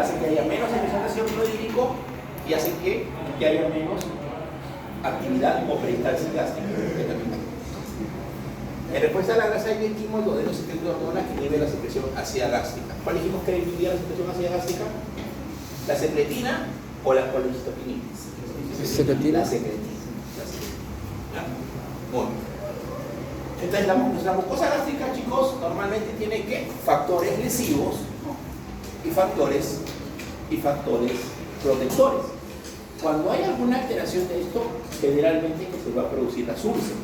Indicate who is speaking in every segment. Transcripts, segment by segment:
Speaker 1: hace que haya menos emisión de ácido clorhídrico y hace que haya menos actividad o peristalsis gástrica. En respuesta a la grasa hay dijimos lo de los secretos de hormonas que inhibe la secreción ácida gástrica. ¿Cuál dijimos que inhibía la secreción ácida gástrica? ¿La secretina o la colestopinina?
Speaker 2: Secretina.
Speaker 1: La secretina. Bueno. Entonces, la mucosa gástrica, chicos, normalmente tiene ¿qué? Factores lesivos y factores protectores. Cuando hay alguna alteración de esto, generalmente que se va a producir las úlceras.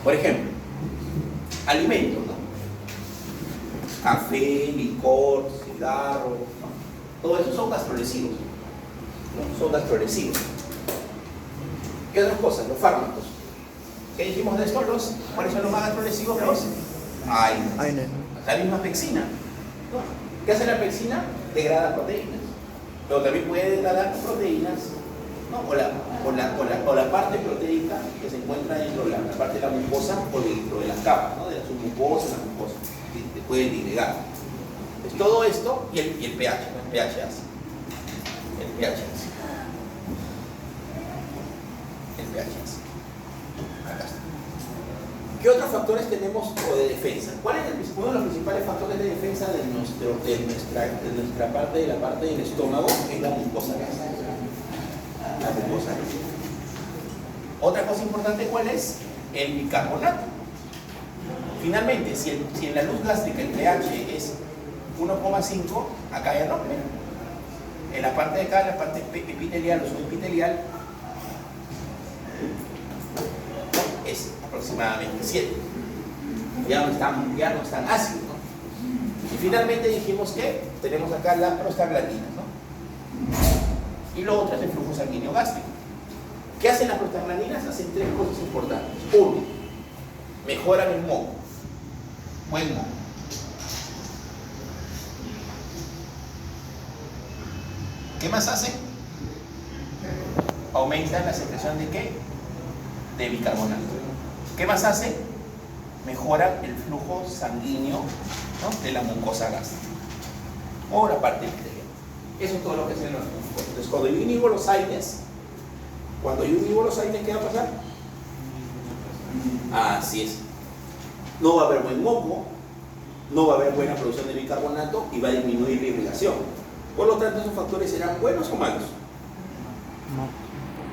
Speaker 1: Por ejemplo, alimentos, ¿no? Café, licor, cigarro, ¿no? Todo eso son gastrolesivos, ¿no? Son gastrolesivos. ¿Qué otras cosas? Los fármacos. ¿Qué dijimos de esto? ¿Cuáles son los más gastrolesivos? La misma pexina, ¿no? ¿Qué hace la pexina? Degrada proteínas. Pero también puede degradar proteínas, ¿no? o la parte proteica que se encuentra dentro de la parte de la mucosa o dentro de las capas, ¿no? De la submucosa, la mucosa, que puede disgregar. Pues todo esto y el pH, ¿no? El pH hace. Acá está. ¿Qué otros factores tenemos de defensa? ¿Cuál es uno de los principales factores de defensa de nuestra parte, de la parte del estómago? Es la mucosa gástrica. La mucosa gástrica. Otra cosa importante, ¿cuál es? El bicarbonato. Finalmente, si en la luz gástrica el pH es 1,5, acá ya no. En la parte de acá, la parte epitelial o subepitelial, es aproximadamente 7. Ya no es tan ácido, ¿no? Y finalmente dijimos que tenemos acá las prostaglandinas, ¿no? Y lo otro es el flujo sanguíneo gástrico. ¿Qué hacen las prostaglandinas? Hacen tres cosas importantes. Uno, mejoran el moco. Buen moco. ¿Qué más hacen? Aumentan la secreción de ¿qué? De bicarbonato. ¿Qué más hace? Mejora el flujo sanguíneo, ¿no? De la mucosa gástrica o la parte epitelial. Eso es todo lo que hacen los mucosas. Entonces, cuando yo inhibo los AINES, ¿qué va a pasar? Así es. No va a haber buen moco, no va a haber buena producción de bicarbonato y va a disminuir la irrigación. Por lo tanto, ¿esos factores serán buenos o malos?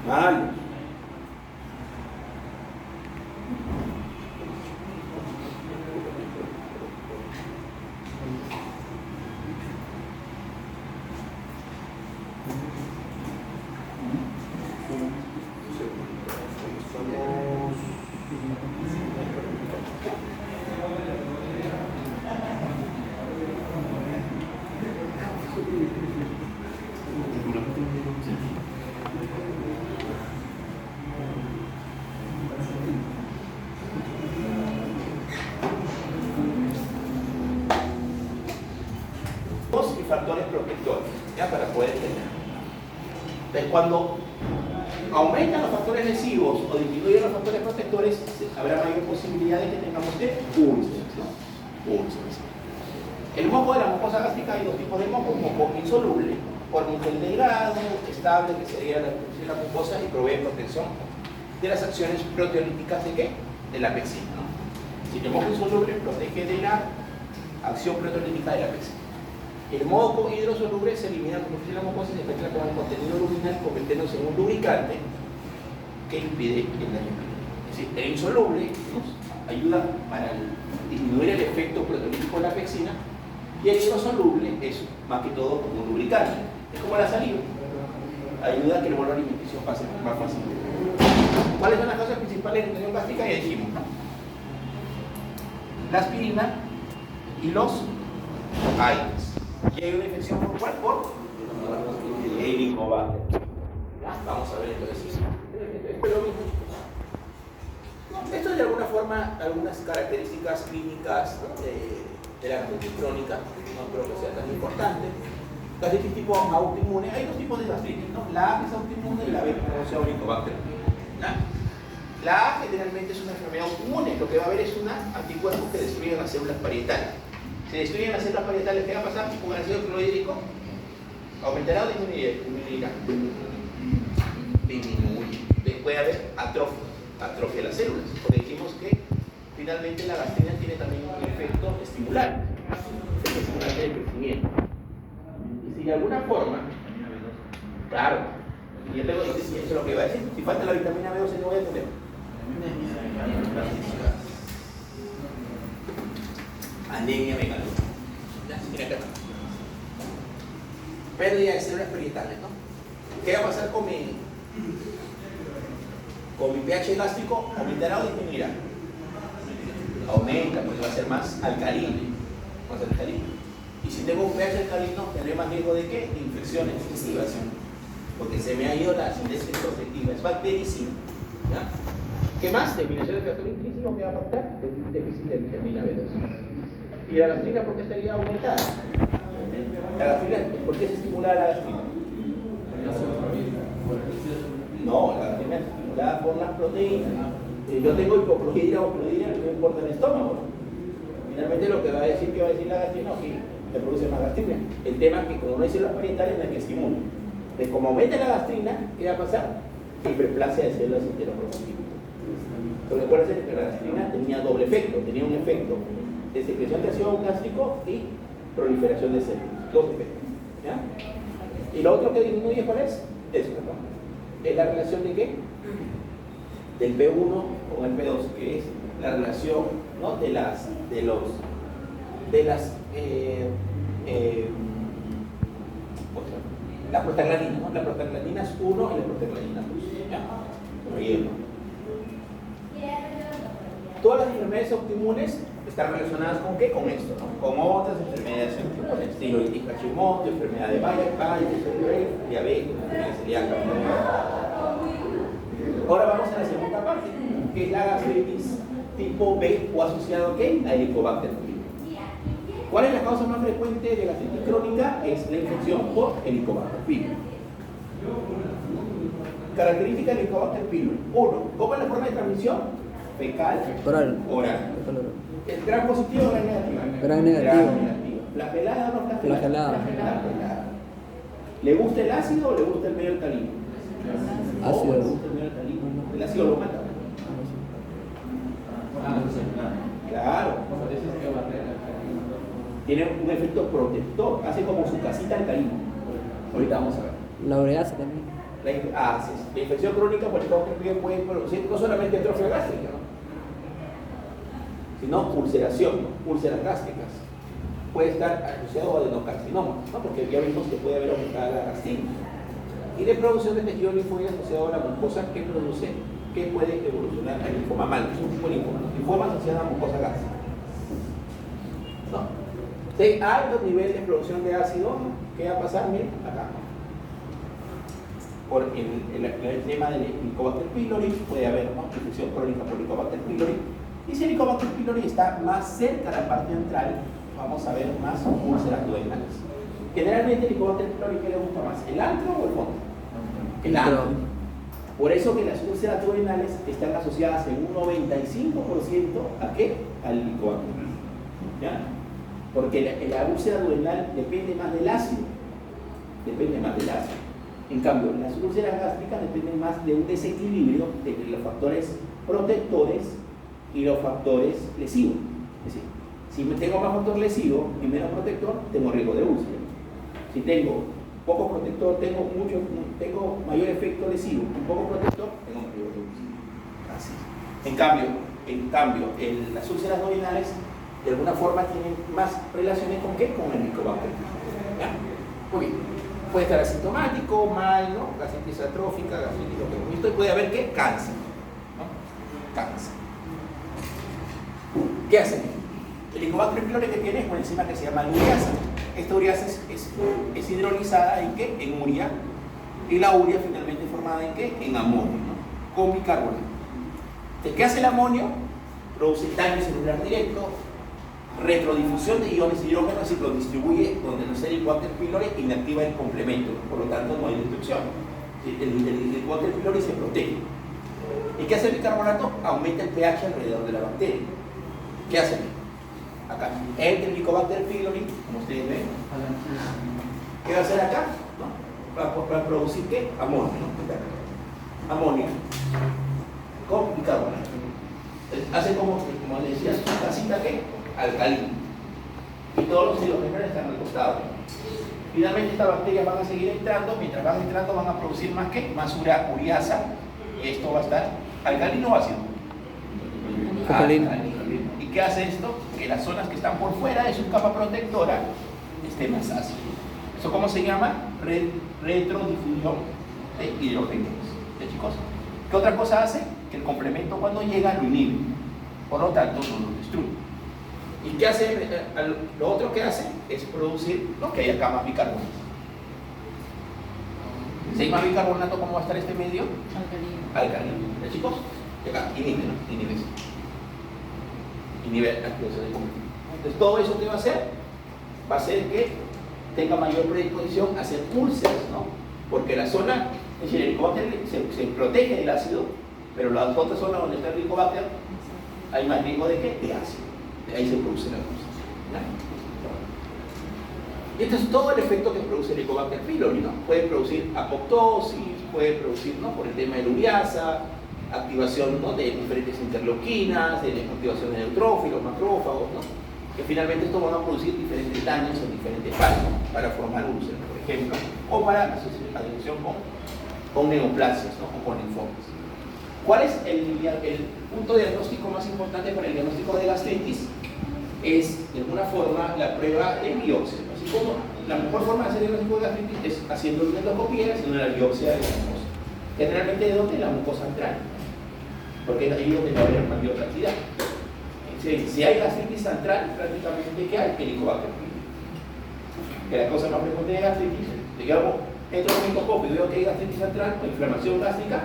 Speaker 1: Malos. Y factores protectores, ¿ya? Para poder tener. Entonces, cuando aumentan los factores lesivos o disminuyen los factores protectores, habrá mayor posibilidad de que tengamos úlceras, ¿no? Úlceras. El moco de la mucosa gástrica hay dos tipos de moco: moco insoluble, por nivel delgado, estable, que sería la mucosa y provee protección de las acciones proteolíticas de ¿qué? De la pexina, ¿no? Si el moco insoluble protege de la acción proteolítica de la pexina. El moco hidrosoluble se elimina por la mucosa y se mezcla con el contenido luminal, convirtiéndose en un lubricante que impide el daño. Es decir, el insoluble nos ayuda para disminuir el efecto proteolítico de la pexina, y el hidrosoluble es más que todo como un lubricante. Es como la saliva, ayuda a que el bolo alimenticio pase más fácilmente. ¿Cuáles son las causas principales de infección gástrica? Ya dijimos, ¿no? La aspirina y los AINES. Y hay una infección por cuál? Por el Helicobacter. Vamos a ver entonces. Esto es lo mismo, chicos. Esto es de alguna forma algunas características clínicas, ¿no? de la gastritis crónica. No creo que sea tan importante. Gastritis tipo autoinmune. Hay dos tipos de gastritis, ¿no? La A, que es autoinmune, y la B, que es Helicobacter. La A generalmente es una enfermedad autoinmune. Lo que va a haber es una anticuerpos que destruyen las células parietales. Se destruyen las células parietales, ¿qué va a pasar con el ácido clorhídrico? ¿Aumentará o disminuirá? Disminuye. Puede haber atrofia de las células, porque dijimos que finalmente la gastrina tiene también un efecto estimular, estimulante del crecimiento. Y si de alguna forma, claro, y yo tengo, eso es lo que iba a decir, si falta la vitamina B12 no voy a tener. Anemia megalódica. Mira acá. Pérdida de células parietales, ¿no? ¿Qué va a pasar con mi pH gástrico? ¿Aumentará o disminuirá? Aumenta, porque va a ser más alcalino. Y si tengo un pH alcalino, tendré más riesgo de ¿qué? De infecciones digestivas, porque se me ha ido la acidez protectiva, es bactericida. ¿Ya? ¿Qué más? Disminución del factor intrínseco que va a afectar déficit de vitamina B2. ¿Y la gastrina por qué estaría aumentada? ¿La gastrina por qué se estimula la gastrina? No, la gastrina es estimulada por las proteínas. Yo tengo hipoclorhidria o clorhidria, no me importa el estómago. Finalmente lo que va a decir la gastrina, que te produce más gastrina. El tema es que como no hay células parietales, no hay que estimular. Entonces, como aumenta la gastrina, ¿qué va a pasar? Hiperplasia de células enteroprotectivas. Porque recuerden que la gastrina tenía doble efecto. Tenía un efecto de secreción de ácido gástrico y proliferación de células. Dos efectos. ¿Ya? Y lo otro que disminuye, ¿cuál es? Eso, ¿no? Es la relación de qué? Del P1 con el P2, que es la relación, ¿no? La prostaglandina, ¿no? La prostaglandina es 1 y la prostaglandina 2. ¿Ya? Todas las enfermedades autoinmunes están relacionadas con ¿qué? Con esto, ¿no? Con otras enfermedades autoinmunes, tiroiditis Hashimoto, enfermedad de Bayer, diabetes, enfermedad celíaca. Ahora vamos a la segunda parte, que es la gastritis tipo B o asociado ¿a qué? A Helicobacter pylori. ¿Cuál es la causa más frecuente de gastritis crónica? Es la infección por Helicobacter pylori. Característica de Helicobacter pylori. 1. ¿Cómo es la forma de transmisión? Fecal, oral. ¿Es gran positivo o gran negativa?
Speaker 2: Gran negativa.
Speaker 1: ¿Flagelada o no
Speaker 2: flagelada?
Speaker 1: Flagelada. ¿Le gusta el ácido o le gusta el medio alcalino?
Speaker 2: Ácido.
Speaker 1: ¿Le gusta el medio alcalino? El ácido lo mata. Claro. Tiene un efecto protector, hace como su casita alcalina. Ahorita vamos a ver.
Speaker 2: La ureasa también.
Speaker 1: La infección crónica por Helicobacter pylori puede producir no solamente atrofia gástrica, ¿no? Sino ulceración, ¿no? Úlceras gástricas. Puede estar asociado a adenocarcinoma, ¿no? Porque ya vimos que puede haber aumentada la gastrina. Y de producción de tejido linfóide asociado a la mucosa que produce, que puede evolucionar al linfoma mal, es un tipo de linfoma, ¿no? Linfoma asociado a la mucosa gástrica. ¿No? Si hay alto nivel de producción de ácido, ¿qué va a pasar? Miren, acá. Por el tema del Helicobacter pylori, puede haber, ¿no? Infección crónica por Helicobacter pylori. Y si el Helicobacter pylori está más cerca de la parte antral, vamos a ver más úlceras duodenales. Generalmente el Helicobacter pylori, ¿qué le gusta más? ¿El antro o el fondo? El antro. Por eso que las úlceras duodenales están asociadas en un 95% ¿a qué? Al Helicobacter. ¿Ya? Porque la úlcera duodenal depende más del ácido. Depende más del ácido. En cambio, las úlceras gástricas dependen más de un desequilibrio entre los factores protectores y los factores lesivos. Es decir, si tengo más factor lesivo y menos protector, tengo riesgo de úlcera. Si tengo poco protector, tengo mayor efecto lesivo, y poco protector, tengo más riesgo de úlcera. Así. En cambio, las úlceras duodenales de alguna forma tienen más relaciones con ¿qué? Con el Helicobacter pylori. Muy bien. Puede estar asintomático, mal, ¿no? Gastritis atrófica, gastritis lo que hemos visto, y puede haber ¿qué? Cáncer, ¿no? Cáncer. ¿Qué hacen? El Helicobacter pylori que tiene es una enzima que se llama ureasa. Esta ureasa es hidrolizada ¿en qué? En urea. Y la urea finalmente formada ¿en qué? En amonio, ¿no? Con bicarbonato. Entonces, ¿qué hace el amonio? Produce daño celular directo, retrodifusión de iones hidrógenos y lo distribuye donde no sea el Helicobacter pylori, inactiva el complemento, por lo tanto no hay destrucción. El Helicobacter pylori se protege. ¿Y qué hace el bicarbonato? Aumenta el pH alrededor de la bacteria. ¿Qué hace? acá. Entra el Helicobacter pylori, como ustedes ven. ¿Qué va a hacer acá? ¿No? Va a producir ¿qué? Amonio, ¿no? Amonio con bicarbonato. Hace como les decía, una casita ¿qué? Alcalina. Y todos los hidrogenados están al costado. Finalmente estas bacterias van a seguir entrando, mientras van entrando van a producir más ¿qué? Más ureasa. Esto va a estar alcalino o ácido.
Speaker 2: Alcalino.
Speaker 1: ¿Y qué hace esto? Que las zonas que están por fuera de su capa protectora estén más ácidas. ¿Eso cómo se llama? Retrodifusión de hidrógenos. ¿De chicos? ¿Qué otra cosa hace? Que el complemento cuando llega lo inhibe. Por lo tanto, no lo destruye. ¿Y qué hace? Lo otro que hace es producir ¿no? que haya acá más bicarbonato. Si hay más bicarbonato, ¿cómo va a estar este medio? Alcalino. ¿De chicos? Y acá, inhibe, ¿no? Inhibe eso. Inhibe la activación del complemento. Entonces, todo eso que va a hacer, va a hacer que tenga mayor predisposición a hacer úlceras, ¿no? Porque la zona, es decir, el Helicobacter se protege del ácido, pero la otra zona donde está el Helicobacter, hay más riesgo de ¿qué? De ácido. De ahí se produce la úlcera. Y este es todo el efecto que produce el Helicobacter pylori, ¿no? Puede producir apoptosis, puede producir, ¿no? Por el tema de la ureasa, activación ¿no? de diferentes interleuquinas, de activación de neutrófilos, macrófagos, ¿no? Que finalmente estos van a producir diferentes daños en diferentes partes, ¿no? Para formar úlceras, por ejemplo, o para asociación con neoplasias, ¿no? O con linfomas. ¿Cuál es el punto diagnóstico más importante para el diagnóstico de gastritis? Es, de alguna forma, la prueba de biopsia. Así como la mejor forma de hacer el diagnóstico de gastritis es haciendo una endoscopía, haciendo una biopsia de la mucosa. Generalmente, ¿de dónde? La mucosa antral. Porque es ahí donde va a haber mayor cantidad. Si hay gastritis antral, prácticamente ¿qué hay? Helicobacter pylori. Que la cosa más frecuente de gastritis, digamos, entro en un endoscopio y veo que hay gastritis antral o inflamación gástrica,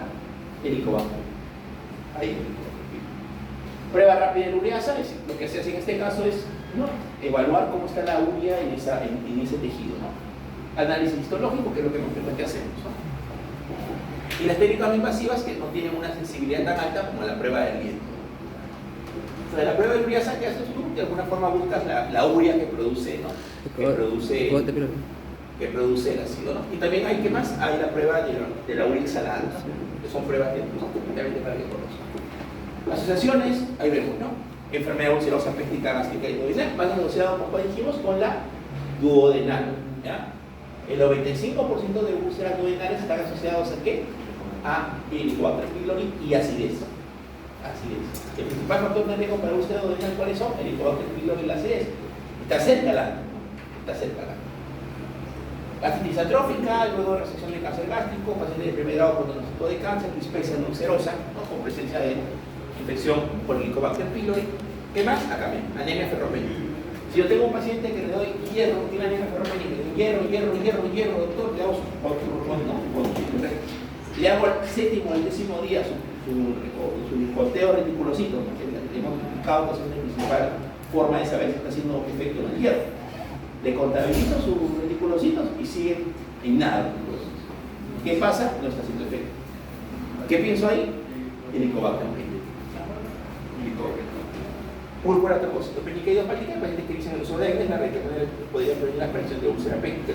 Speaker 1: Helicobacter. Ahí. Prueba rápida de ureasa, lo que se hace en este caso es ¿no? evaluar cómo está la urea en ese tejido. ¿No? Análisis histológico, que es lo que normalmente hacemos. ¿No? Y las técnicas no invasivas que no tienen una sensibilidad tan alta como la prueba de aliento. O sea, la prueba de ureasa que haces tú, de alguna forma buscas la urea que produce, ¿no? que produce el ácido. ¿No? Y también hay, ¿qué más? Hay la prueba de la urea exhalada, ¿no? Que son pruebas que son completamente para que conozcan. Asociaciones, ahí vemos, ¿no? Enfermedad ulcerosa péptica gástrica y duodenal, van asociados, como dijimos, con la duodenal. ¿Ya? El 95% de úlceras duodenales están asociados ¿a qué? A Helicobacter pylori y acidez. El principal factor de riesgo para úlcera duodenal, ¿cuáles son? Helicobacter pylori y la acidez. Está cerca la. Gastritis atrófica, luego resección de cáncer gástrico, paciente de primer grado con diagnóstico de cáncer, dispecia no ulcerosa, ¿no? Con presencia de infección por Helicobacter pylori. ¿Qué más? Acá ven, anemia ferropénica. Si yo tengo un paciente que le doy hierro, tiene anemia ferropénica, hierro, doctor, le hago le hago el séptimo o el décimo día su conteo reticulocito, que hemos explicado que es la principal forma de saber si está haciendo efecto en el hierro. Le contabilizo sus reticulocitos y sigue en nada. ¿Qué pasa? No está haciendo efecto. ¿Qué pienso ahí? Helicobacter pylori. Púrpura trombocytopénica idiopática, hay pacientes que dicen el uso de AINES, la red que podría prevenir la aparición de úlcera péptica.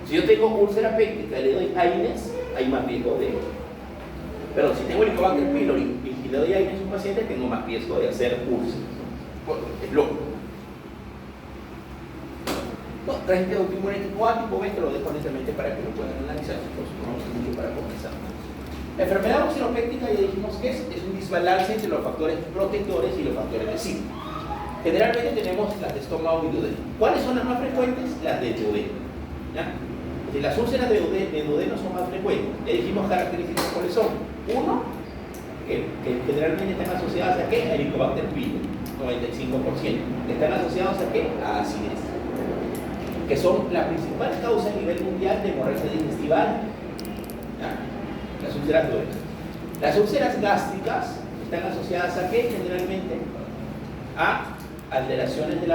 Speaker 1: Si yo tengo úlcera péptica y le doy AINES, hay más riesgo de. Pero si tengo Helicobacter pylori y le doy AINES a un paciente, tengo más riesgo de hacer úlceras. Es loco. No, traje este autoinmune tipo A, tipo B, te lo dejo honestamente para que lo puedan analizar, por supuesto, no mucho para comenzar. La enfermedad ulceropéptica, ya dijimos que es un desbalance entre los factores protectores y los factores lesivos. Generalmente tenemos las de estómago y duodeno. ¿Cuáles son las más frecuentes? Las de duodeno. ¿Ya? Las úlceras de duodeno son más frecuentes. Ya dijimos características cuáles son. Uno, que generalmente están asociadas a ¿qué? A Helicobacter pylori, 95%. Están asociados a ¿qué? A acidez. Que son la principal causa a nivel mundial de hemorragia digestiva. Las úlceras duodenales. Las úlceras gástricas están asociadas a ¿qué? Generalmente a alteraciones de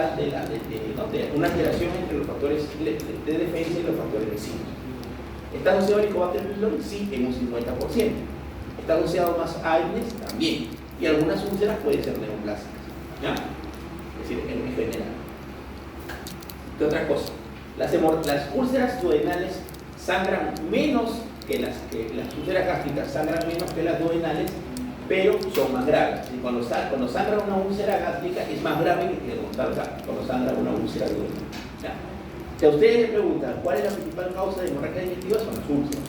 Speaker 1: una alteración entre los factores de defensa y los factores lesivos. ¿Está asociado a Helicobacter pylori? Sí, en un 50%. ¿Está asociado más a AINES? También. Y algunas úlceras pueden ser neoplásicas. ¿Ya? Es decir, en general. ¿Qué otra cosa? Las úlceras duodenales sangran menos que las úlceras gástricas, sangran menos que las duodenales, pero son más graves. Y cuando sangra una úlcera gástrica es más grave que cuando sangra una úlcera duodenal. ¿Ya? Si a ustedes les preguntan cuál es la principal causa de hemorragia digestiva, son las úlceras.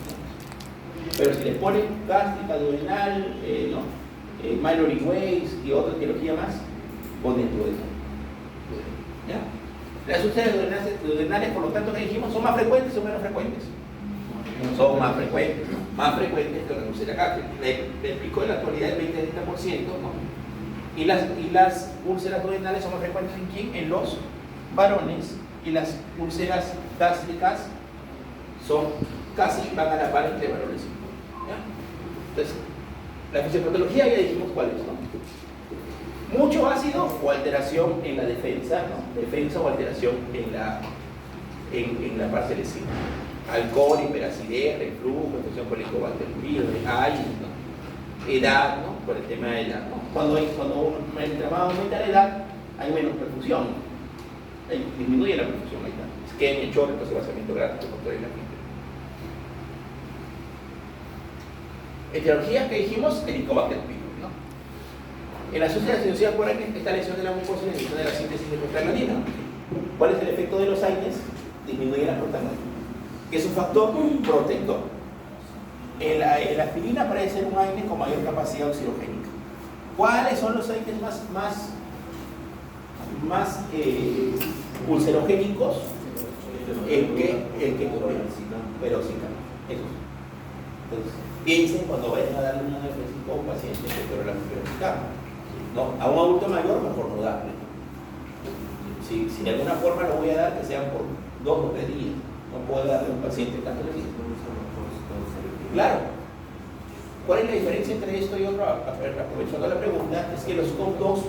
Speaker 1: Pero si les ponen gástrica, duodenal, Mallory Weiss y otra etiología más, ponen duodenal. ¿Ya? Las úlceras duodenales, por lo tanto, que dijimos, ¿son más frecuentes o menos frecuentes? Son más frecuentes, ¿no? Más frecuentes que la úlcera gástrica. El pico de la actualidad es 20-30%, ¿no? Y las úlceras duodenales son más frecuentes en quién? En los varones, y las úlceras gástricas son casi van a la par entre varones y mujeres. ¿Ya? Entonces, la fisiopatología ya dijimos cuál es, ¿no? Mucho ácido o alteración en la defensa, ¿no? Defensa o alteración en la parte lesiva. Alcohol, hiperacidez, reflujo, infección colicobacteriana, ¿no? Edad, ¿no? Por el tema de la edad, ¿no? Cuando el inflamado aumenta la edad, hay menos perfusión, ¿no? Disminuye la perfusión, ahí está. Isquemia, choque, vaciamiento gráfico, factor de la fibra. Etiología que dijimos, Helicobacter pylori, ¿no? En las úlceras inducidas por AINES, esta lesión de la mucosa y la lesión de la síntesis de prostaglandina. ¿Cuál es el efecto de los AINES? Disminuye la prostaglandina, que es un factor protector. La aspirina parece ser un AINE con mayor capacidad oxidogénica. ¿Cuáles son los AINES más ulcerogénicos? El que peroxicam. Entonces, piensen cuando vayan a darle un analgésico a un paciente que peroxicam, ¿no? A un adulto mayor, mejor no darle. Si de alguna forma lo voy a dar, que sean por 2 o 3 días. No puedo darle a un paciente tanto de días. Claro. ¿Cuál es la diferencia entre esto y otro? Aprovechando la pregunta, es que los COX-2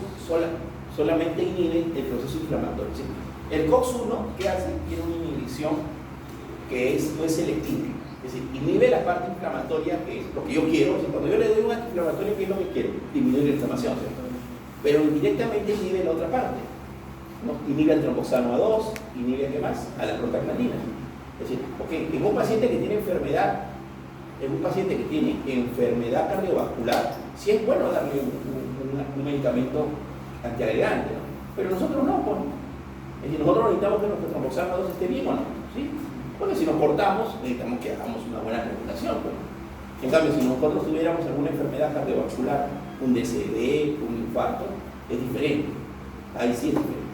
Speaker 1: solamente inhiben el proceso inflamatorio. ¿Sí? El COX-1, ¿qué hace? Tiene una inhibición que no es selectiva. Es decir, inhibe la parte inflamatoria, que es lo que yo quiero. O sea, cuando yo le doy un antiinflamatorio, ¿qué es lo que quiero? Disminuir la inflamación, ¿cierto? Pero indirectamente inhibe la otra parte, ¿no? Inhibe al tromboxano A2, inhibe ¿qué más? A la prostaglandina. Es decir, en un paciente que tiene enfermedad, cardiovascular, sí es bueno darle un medicamento antiagregante, ¿no? Pero nosotros no, pues. Es decir, nosotros necesitamos que nuestro tromboxano A2 esté bien, ¿o no? ¿Sí? Porque si nos cortamos, necesitamos que hagamos una buena regulación, pues. En cambio, si nosotros tuviéramos alguna enfermedad cardiovascular, un DCD, un infarto, es diferente. Ahí sí es diferente.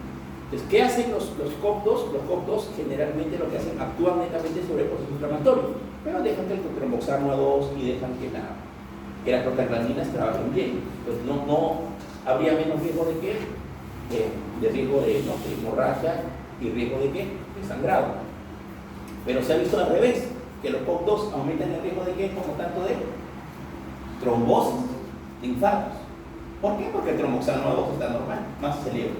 Speaker 1: Entonces, ¿qué hacen los COX-2? Los COX-2 generalmente lo que hacen, actúan netamente sobre el proceso inflamatorio, pero dejan que el tromboxano A2 y dejan que las prostaglandinas trabajen bien. Entonces, no habría menos riesgo de qué? De riesgo de hemorragia y riesgo de qué? De sangrado. Pero se ha visto al revés, que los COX-2 aumentan el riesgo de qué? Como tanto de trombosis, de infartos. ¿Por qué? Porque el tromboxano A2 está normal, más se eleva.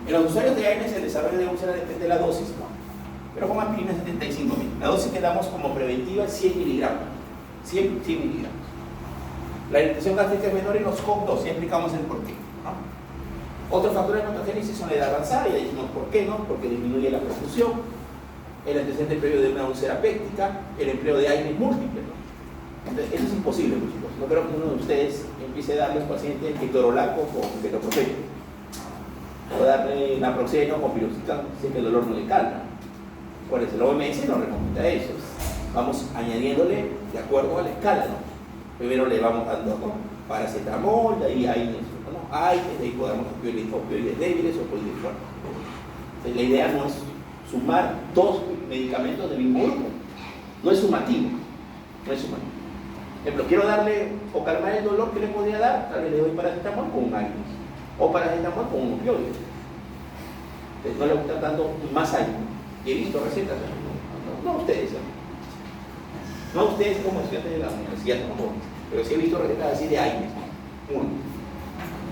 Speaker 1: En los usuarios de AINES el desarrollo de úlcera depende de la dosis, ¿no? Pero con aspirina 75.000. La dosis que damos como preventiva es 100 miligramos. 100 miligramos. La irritación gástrica es menor en los COX-2, ya explicamos el porqué, ¿no? Otros factores de patogénesis son la edad avanzada, ya dijimos por qué, ¿no? Porque disminuye la perfusión, el antecedente previo de una úlcera péptica, el empleo de AINES múltiples, ¿no? Entonces, eso es imposible, chicos. No creo que uno de ustedes empiece a darle a los pacientes ketorolaco con ketoprofeno, o darle naproxeno con piroxicam, si es que el dolor no le calma. Por eso el OMS no recomienda eso. Vamos añadiéndole de acuerdo a la escala, ¿no? Primero le vamos dando paracetamol, de ahí AINES, ¿no? AINES, de ahí podamos opioides débiles o opioides fuertes. Entonces, la idea no es sumar 2 medicamentos del mismo grupo. No es sumativo. No es sumativo. Por ejemplo, quiero darle o calmar el dolor, ¿qué le podría dar? Tal vez le doy paracetamol con un AINES. O paracetamol con un opioide. Entonces, no le gusta tanto más AINES. Y he visto recetas, no ustedes, no ustedes como estudiantes de la universidad, no, pero sí he visto recetas así de AINES, uno.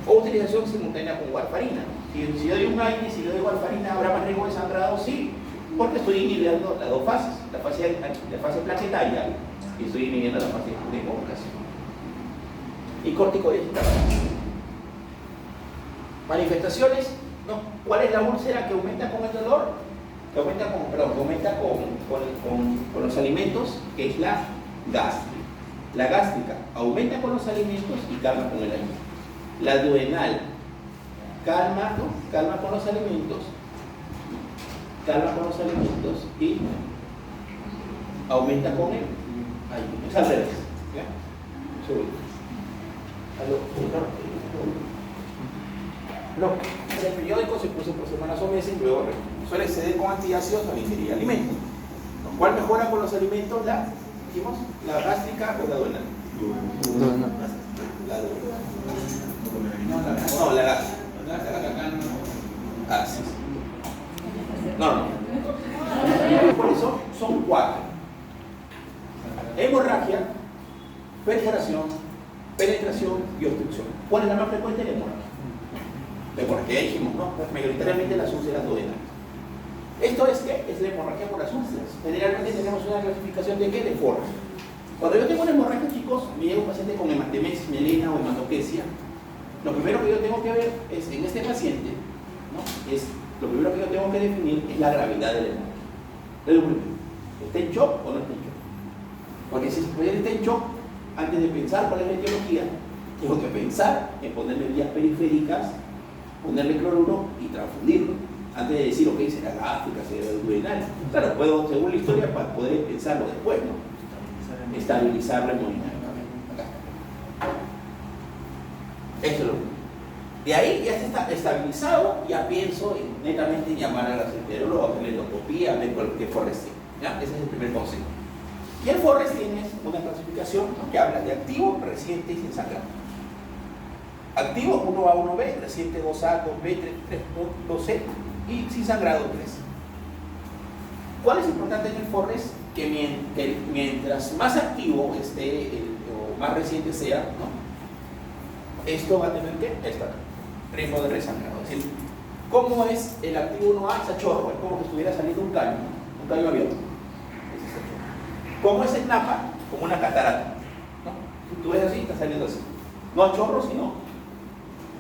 Speaker 1: O utilización simultánea con warfarina. Si doy un AINES y le doy warfarina, ¿habrá más riesgo de sangrado? Sí, porque estoy inhibiendo las dos fases, la fase plaquetaria, y estoy inhibiendo la fase de convocación. Y corticoides. Manifestaciones ¿no? ¿Cuál es la úlcera que aumenta con el dolor? Que aumenta con los alimentos, que es la gástrica. La gástrica aumenta con los alimentos y calma con el alimento. La duodenal calma, ¿no? Calma con los alimentos, y aumenta con el alimento. Es al revés. ¿Ya? No, en el periódico se puso por semanas o meses, luego suele exceder con antiácidos al ingerir alimentos. ¿Cuál mejora con los alimentos? Dijimos, la gástrica o la duodenal. La duodenal. No, la gástrica. Ah, sí. No. Por eso son 4. Hemorragia, perforación, penetración y obstrucción. ¿Cuál es la más frecuente? La hemorragia. Porque ya dijimos, ¿no? Mayoritariamente las úlceras duodenales. ¿Esto es qué? Es la hemorragia por las úlceras. Generalmente tenemos una clasificación de qué? De Forres. Cuando yo tengo una hemorragia, chicos, me llega un paciente con hematemesis, melena o hematoquesia. Lo primero que yo tengo que ver es, en este paciente, ¿no? Lo primero que yo tengo que definir es la gravedad de la hemorragia. Es lo primero. ¿Está en shock o no está en shock? Porque si el paciente está en shock, antes de pensar cuál es la etiología, tengo que pensar en ponerle vías periféricas, ponerle cloruro y transfundirlo. Antes de decir, ok, será gástrica, será duodenal. Claro, puedo, según la historia, para poder pensarlo después, ¿no? Estabilizar la hemodinámica. Eso es lo primero. De ahí ya está estabilizado, ya pienso netamente en llamar a la gastroenteróloga, hacerle endoscopía, ver qué Forres tiene. ¿Ya? Ese es el primer consejo. Y el Forres tiene una clasificación que habla de activo, reciente y sin sangrado. Activo 1A, 1B, reciente 2A, 2B, 2C y sin sangrado 3. ¿Cuál es importante en el Forres? Que mientras más activo esté o más reciente sea, ¿no? Esto va a tener que estar riesgo de resangrado. Es decir, ¿cómo es el activo 1A? Es a chorro, es como que estuviera saliendo un caño abierto. ¿Cómo es el NAPA? Como una catarata, ¿no? Si tú ves así, está saliendo así. No a chorro, sino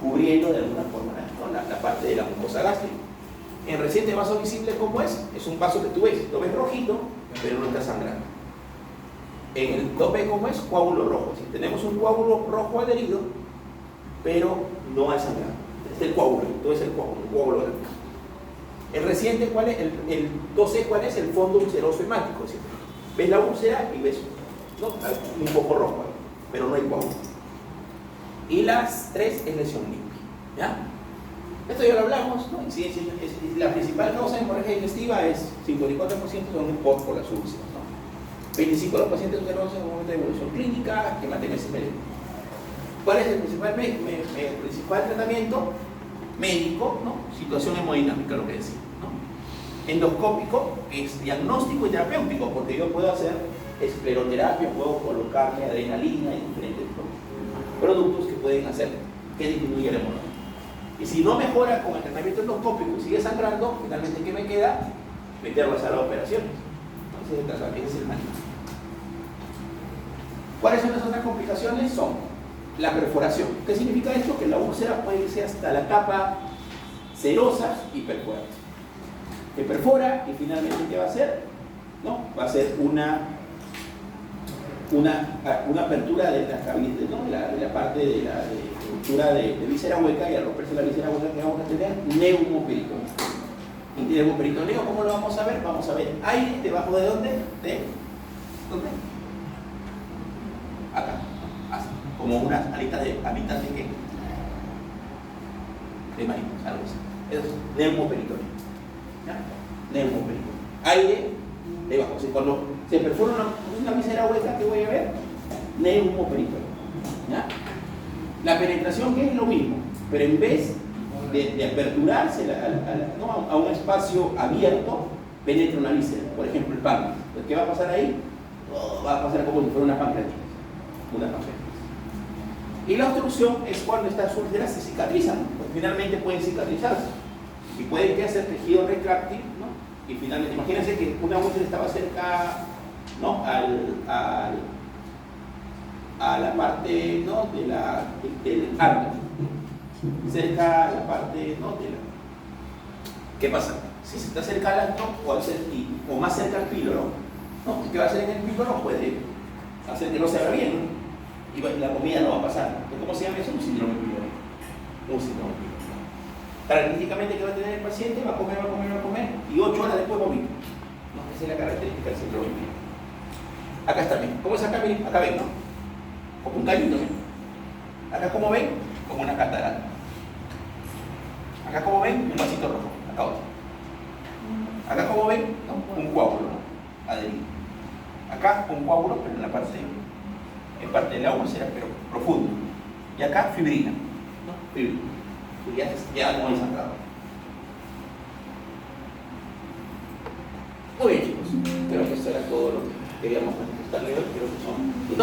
Speaker 1: cubriendo de alguna forma, ¿no? la parte de la mucosa gástrica. En reciente vaso visible, ¿cómo es? Es un vaso que tú ves, lo ves rojito, pero no está sangrando. En el 2B, ¿cómo es? Coágulo rojo. Si tenemos un coágulo rojo adherido, pero no hay sangrado. Este es el coágulo, entonces el coágulo grande. El reciente, ¿cuál es? El 2C, ¿cuál es? El fondo ulceroso hemático. ¿Sí? Ves la úlcera y ves, ¿no? Un poco rojo, pero no hay coágulo. Y las 3 es lesión limpia. ¿Ya? Esto ya lo hablamos, ¿no? La principal causa de hemorragia digestiva es 54% son un POC por las úlceras, ¿no? 25% de los pacientes ulcerosos en un momento de evolución clínica, que mantengan ese medio. ¿Cuál es el principal tratamiento? Médico, ¿no? Situación hemodinámica, lo que decía, ¿no? Endoscópico, que es diagnóstico y terapéutico, porque yo puedo hacer escleroterapia, puedo colocarle adrenalina y diferentes productos que pueden hacer que disminuya la hemorragia. Y si no mejora con el tratamiento endoscópico y sigue sangrando, finalmente, ¿qué me queda? Meterlo a sala de operaciones. Ese es el manejo. ¿Cuáles son las otras complicaciones? Son la perforación. ¿Qué significa esto? Que la úlcera puede irse hasta la capa serosa y perforante. Que perfora y finalmente, ¿qué va a hacer? ¿No? Va a ser una apertura de la cavidad, ¿no? la parte de la estructura de víscera hueca, y al romperse la víscera hueca, que vamos a tener neumoperitoneo. ¿Y neumoperitoneo cómo lo vamos a ver? Vamos a ver aire debajo de ¿dónde? ¿Dónde? Acá, así, como unas alitas de qué? De mariposas, algo así. Eso es neumoperitoneo. ¿Ya? Neumoperitoneo. Aire debajo. O sea, cuando se perfora una víscera hueca, ¿qué voy a ver? Neumoperitoneo. ¿Ya? La penetración, que es lo mismo, pero en vez de aperturarse ¿no? a un espacio abierto, penetra una víscera, por ejemplo el páncreas. ¿Qué va a pasar ahí? Va a pasar como si fuera una pancreatitis. Y la obstrucción es cuando estas úlceras se cicatrizan, porque finalmente pueden cicatrizarse y pueden hacer tejido retráctil, ¿no? Y finalmente, imagínense que una úlcera estaba cerca, ¿no? a la parte, ¿no? del árbol, cerca a la parte, ¿no? ¿Qué pasa? Si se está cerca al acto o más cerca al píloro, ¿no? ¿Qué va a hacer en el píloro? Puede hacer que no se abra bien, ¿no? Y la comida no va a pasar. Entonces, ¿cómo se llama eso? Un síndrome píloro. Un síndrome píloro. Característicamente, ¿qué va a tener el paciente? Va a comer, y 8 horas después vomita. ¿No? Esa es la característica del síndrome píloro. Acá está bien. ¿Cómo es acá? Miren, acá ven, ¿no? Como un cañito, ¿ven? Acá, como ven, como una catarata. Acá, como ven, un vasito rojo. Acá otro. Acá, como ven, un coágulo, ¿no? Adherido. Acá un coágulo, pero en la parte del agua será, pero profundo. Y acá fibrina, ¿no? Fibrina. Y ya no hay sangrado. Muy bien, chicos. Creo que esto era todo lo que queríamos manifestarle hoy. Creo que son